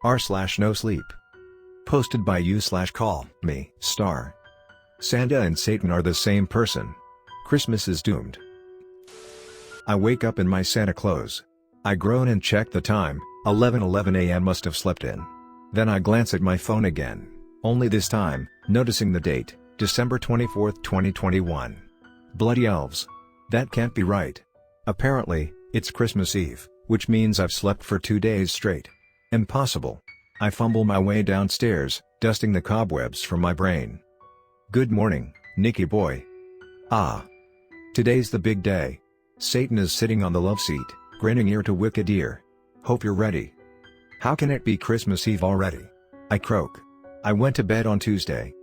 r/NoSleep. Posted by you/CallMeStarr. Santa and Satan are the same person. Christmas is doomed. I wake up in my Santa clothes. I groan and check the time, 11:11 a.m. must have slept in. Then I glance at my phone again, only this time, noticing the date, December 24, 2021. Bloody elves. That can't be right. Apparently, it's Christmas Eve, which means I've slept for 2 days straight. Impossible. I fumble my way downstairs, dusting the cobwebs from my brain. Good morning, Nicky boy. Ah. Today's the big day. Satan is sitting on the love seat, grinning ear to wicked ear. Hope you're ready. How can it be Christmas Eve already? I croak. I went to bed on Tuesday.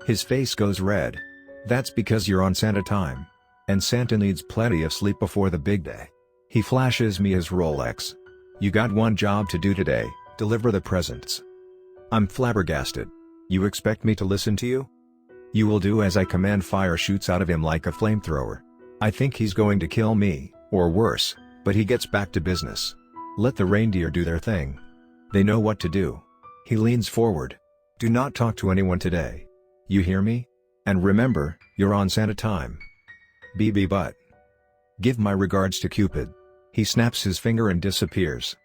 His face goes red. That's because you're on Santa time. And Santa needs plenty of sleep before the big day. He flashes me his Rolex. You got one job to do today, deliver the presents. I'm flabbergasted. You expect me to listen to you? You will do as I command. Fire shoots out of him like a flamethrower. I think he's going to kill me, or worse, but he gets back to business. Let the reindeer do their thing. They know what to do. He leans forward. Do not talk to anyone today. You hear me? And remember, you're on Santa time. BB butt. Give my regards to Cupid. He snaps his finger and disappears.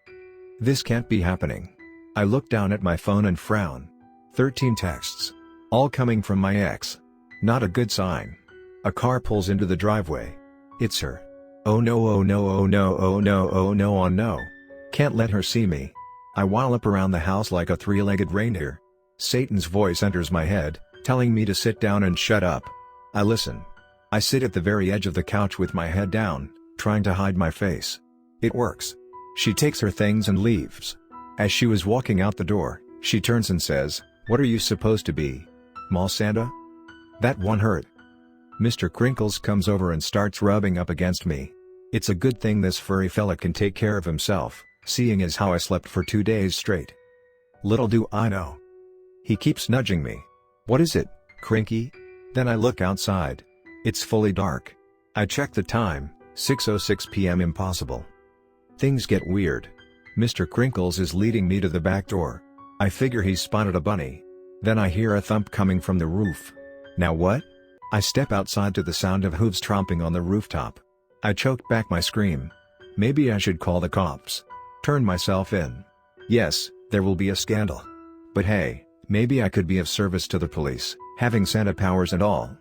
This can't be happening. I look down at my phone and frown. 13 texts. All coming from my ex. Not a good sign. A car pulls into the driveway. It's her. Oh no, oh no, oh no, oh no, oh no, oh no. Can't let her see me. I wallop around the house like a three-legged reindeer. Satan's voice enters my head, telling me to sit down and shut up. I listen. I sit at the very edge of the couch with my head down, trying to hide my face. It works. She takes her things and leaves. As she was walking out the door, she turns and says, "What are you supposed to be? Mall Santa?" That one hurt. Mr. Crinkles comes over and starts rubbing up against me. It's a good thing this furry fella can take care of himself, seeing as how I slept for 2 days straight. Little do I know. He keeps nudging me. What is it, Crinky? Then I look outside. It's fully dark. I check the time, 6:06 p.m. Impossible. Things get weird. Mr. Crinkles is leading me to the back door. I figure he's spotted a bunny. Then I hear a thump coming from the roof. Now what? I step outside to the sound of hooves tromping on the rooftop. I choke back my scream. Maybe I should call the cops. Turn myself in. Yes, there will be a scandal. But hey, maybe I could be of service to the police, having Santa powers and all.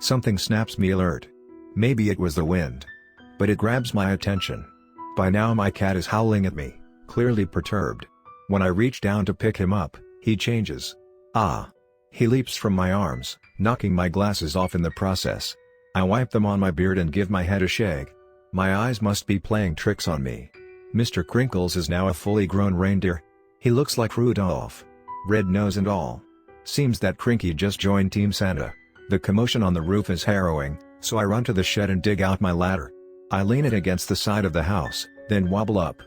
Something snaps me alert. Maybe it was the wind. But it grabs my attention. By now my cat is howling at me, clearly perturbed. When I reach down to pick him up, he changes. Ah! He leaps from my arms, knocking my glasses off in the process. I wipe them on my beard and give my head a shake. My eyes must be playing tricks on me. Mr. Crinkles is now a fully grown reindeer. He looks like Rudolph. Red nose and all. Seems that Crinky just joined Team Santa. The commotion on the roof is harrowing, so I run to the shed and dig out my ladder. I lean it against the side of the house, then wobble up.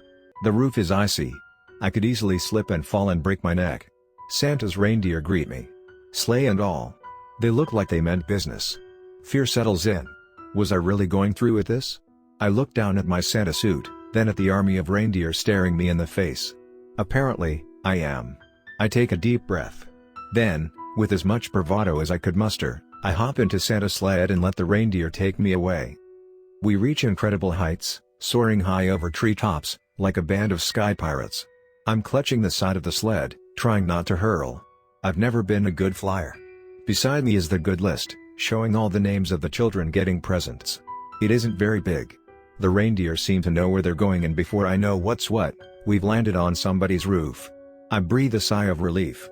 The roof is icy. I could easily slip and fall and break my neck. Santa's reindeer greet me. Sleigh and all. They look like they meant business. Fear settles in. Was I really going through with this? I look down at my Santa suit, then at the army of reindeer staring me in the face. Apparently, I am. I take a deep breath. Then, with as much bravado as I could muster, I hop into Santa's sled and let the reindeer take me away. We reach incredible heights, soaring high over treetops, like a band of sky pirates. I'm clutching the side of the sled, trying not to hurl. I've never been a good flyer. Beside me is the good list, showing all the names of the children getting presents. It isn't very big. The reindeer seem to know where they're going, and before I know what's what, we've landed on somebody's roof. I breathe a sigh of relief.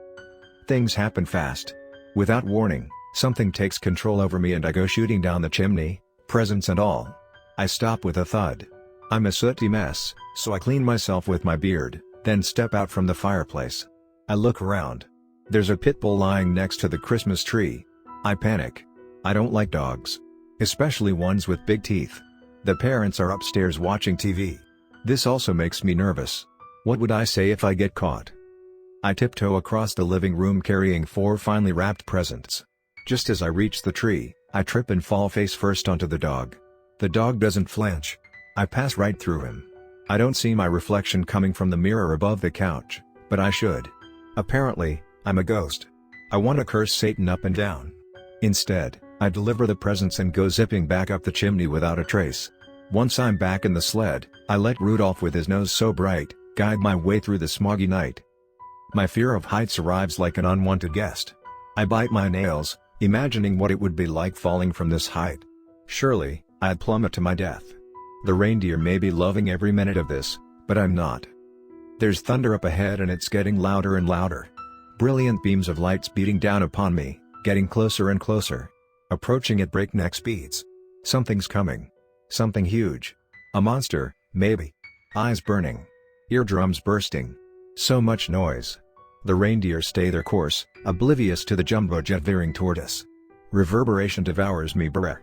Things happen fast. Without warning, something takes control over me and I go shooting down the chimney, presents and all. I stop with a thud. I'm a sooty mess, so I clean myself with my beard, then step out from the fireplace. I look around. There's a pit bull lying next to the Christmas tree. I panic. I don't like dogs. Especially ones with big teeth. The parents are upstairs watching TV. This also makes me nervous. What would I say if I get caught? I tiptoe across the living room carrying 4 finely wrapped presents. Just as I reach the tree, I trip and fall face first onto the dog. The dog doesn't flinch. I pass right through him. I don't see my reflection coming from the mirror above the couch, But I should. Apparently, I'm a ghost. I want to curse Satan up and down. Instead, I deliver the presents and go zipping back up the chimney without a trace. Once I'm back in the sled, I let Rudolph with his nose so bright, guide my way through the smoggy night. My fear of heights arrives like an unwanted guest. I bite my nails, imagining what it would be like falling from this height. Surely, I'd plummet to my death. The reindeer may be loving every minute of this, but I'm not. There's thunder up ahead and it's getting louder and louder. Brilliant beams of lights beating down upon me, getting closer and closer. Approaching at breakneck speeds. Something's coming. Something huge. A monster, maybe. Eyes burning. Eardrums bursting. So much noise. The reindeer stay their course, oblivious to the jumbo jet veering toward us. Reverberation devours me. Brr.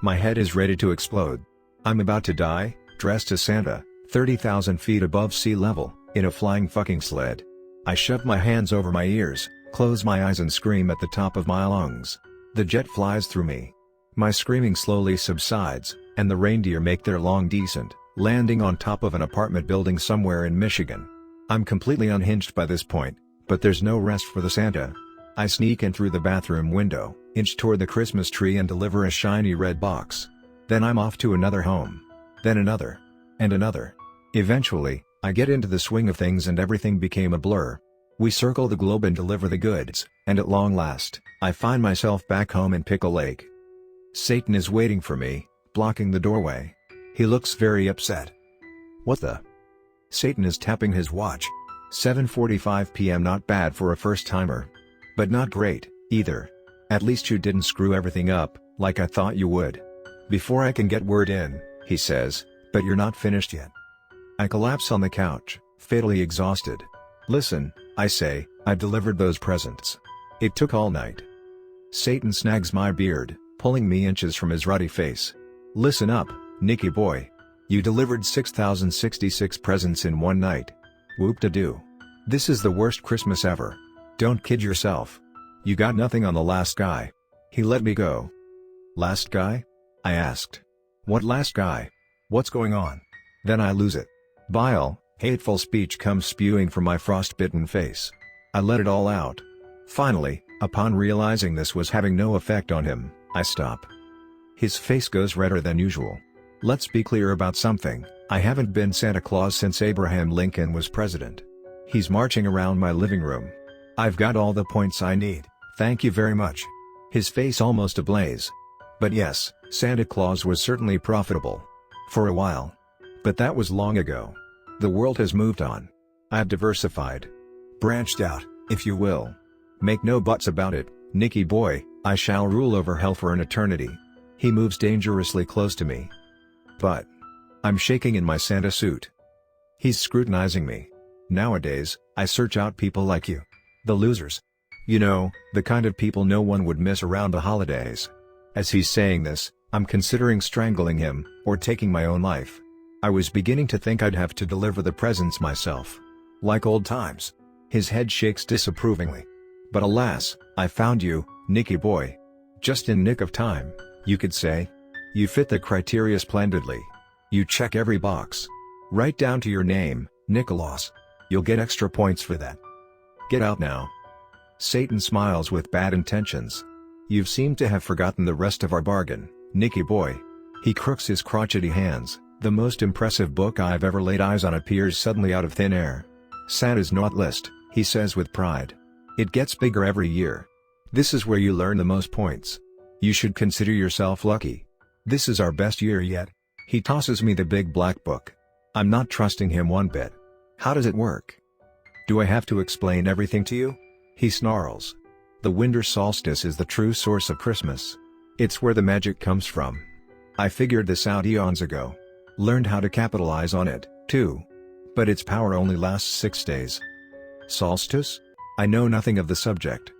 My head is ready to explode. I'm about to die, dressed as Santa, 30,000 feet above sea level, in a flying fucking sled. I shove my hands over my ears, close my eyes and scream at the top of my lungs. The jet flies through me. My screaming slowly subsides, and the reindeer make their long descent, landing on top of an apartment building somewhere in Michigan. I'm completely unhinged by this point, but there's no rest for the Santa. I sneak in through the bathroom window, inch toward the Christmas tree and deliver a shiny red box. Then I'm off to another home. Then another. And another. Eventually, I get into the swing of things and everything became a blur. We circle the globe and deliver the goods, and at long last, I find myself back home in Pickle Lake. Satan is waiting for me, blocking the doorway. He looks very upset. What the? Satan is tapping his watch. 7:45 p.m. Not bad for a first-timer. But not great, either. At least you didn't screw everything up, like I thought you would. Before I can get word in, he says, but you're not finished yet. I collapse on the couch, fatally exhausted. Listen, I say, I delivered those presents. It took all night. Satan snags my beard, pulling me inches from his ruddy face. Listen up, Nicky boy. You delivered 6,066 presents in one night. Whoop-de-doo. This is the worst Christmas ever. Don't kid yourself. You got nothing on the last guy. He let me go. Last guy? I asked. What last guy? What's going on? Then I lose it. Bile, hateful speech comes spewing from my frostbitten face. I let it all out. Finally, upon realizing this was having no effect on him, I stop. His face goes redder than usual. Let's be clear about something, I haven't been Santa Claus since Abraham Lincoln was president. He's marching around my living room. I've got all the points I need, thank you very much. His face almost ablaze. But yes, Santa Claus was certainly profitable. For a while. But that was long ago. The world has moved on. I've diversified. Branched out, if you will. Make no buts about it, Nicky boy, I shall rule over hell for an eternity. He moves dangerously close to me. But I'm shaking in my Santa suit. He's scrutinizing me. Nowadays, I search out people like you. The losers. You know, the kind of people no one would miss around the holidays. As he's saying this, I'm considering strangling him, or taking my own life. I was beginning to think I'd have to deliver the presents myself. Like old times. His head shakes disapprovingly. But alas, I found you, Nicky boy. Just in nick of time, you could say. You fit the criteria splendidly. You check every box. Right down to your name, Nicholas. You'll get extra points for that. Get out now. Satan smiles with bad intentions. You've seemed to have forgotten the rest of our bargain, Nicky boy. He crooks his crotchety hands. The most impressive book I've ever laid eyes on appears suddenly out of thin air. Santa's not list, he says with pride. It gets bigger every year. This is where you learn the most points. You should consider yourself lucky. This is our best year yet. He tosses me the big black book. I'm not trusting him one bit. How does it work? Do I have to explain everything to you? He snarls. The winter solstice is the true source of Christmas. It's where the magic comes from. I figured this out eons ago. Learned how to capitalize on it, too. But its power only lasts 6 days. Solstice? I know nothing of the subject.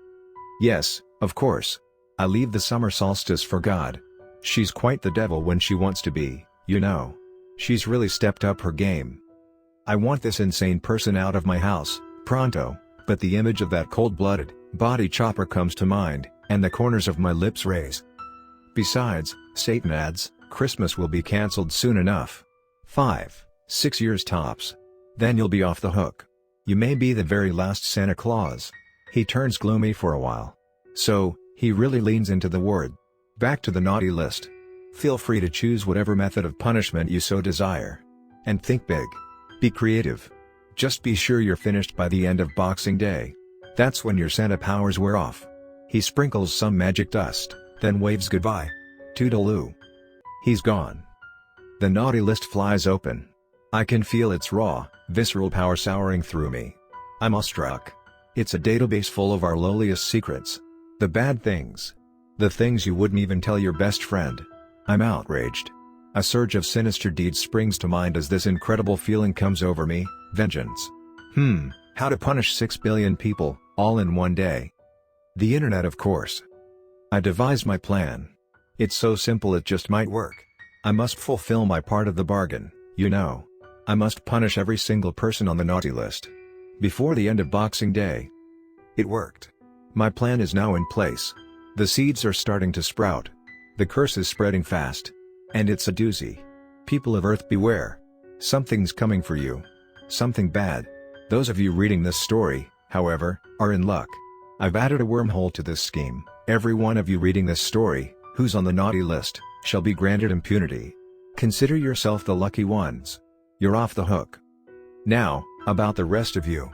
Yes, of course. I leave the summer solstice for God. She's quite the devil when she wants to be, you know. She's really stepped up her game. I want this insane person out of my house, pronto, but the image of that cold-blooded, body chopper comes to mind, and the corners of my lips raise. Besides, Satan adds, Christmas will be cancelled soon enough. 5, 6 years tops. Then you'll be off the hook. You may be the very last Santa Claus. He turns gloomy for a while. So, he really leans into the word. Back to the naughty list. Feel free to choose whatever method of punishment you so desire. And think big. Be creative. Just be sure you're finished by the end of Boxing Day. That's when your Santa powers wear off. He sprinkles some magic dust, then waves goodbye. Toodaloo. He's gone. The naughty list flies open. I can feel its raw, visceral power souring through me. I'm awestruck. It's a database full of our lowliest secrets. The bad things. The things you wouldn't even tell your best friend. I'm outraged. A surge of sinister deeds springs to mind as this incredible feeling comes over me, vengeance. How to punish 6 billion people, all in one day. The internet, of course. I devised my plan. It's so simple it just might work. I must fulfill my part of the bargain, you know. I must punish every single person on the naughty list. Before the end of Boxing Day. It worked. My plan is now in place. The seeds are starting to sprout. The curse is spreading fast. And it's a doozy. People of Earth beware. Something's coming for you. Something bad. Those of you reading this story, however, are in luck. I've added a wormhole to this scheme. Every one of you reading this story, who's on the naughty list, shall be granted impunity. Consider yourself the lucky ones. You're off the hook. Now, about the rest of you.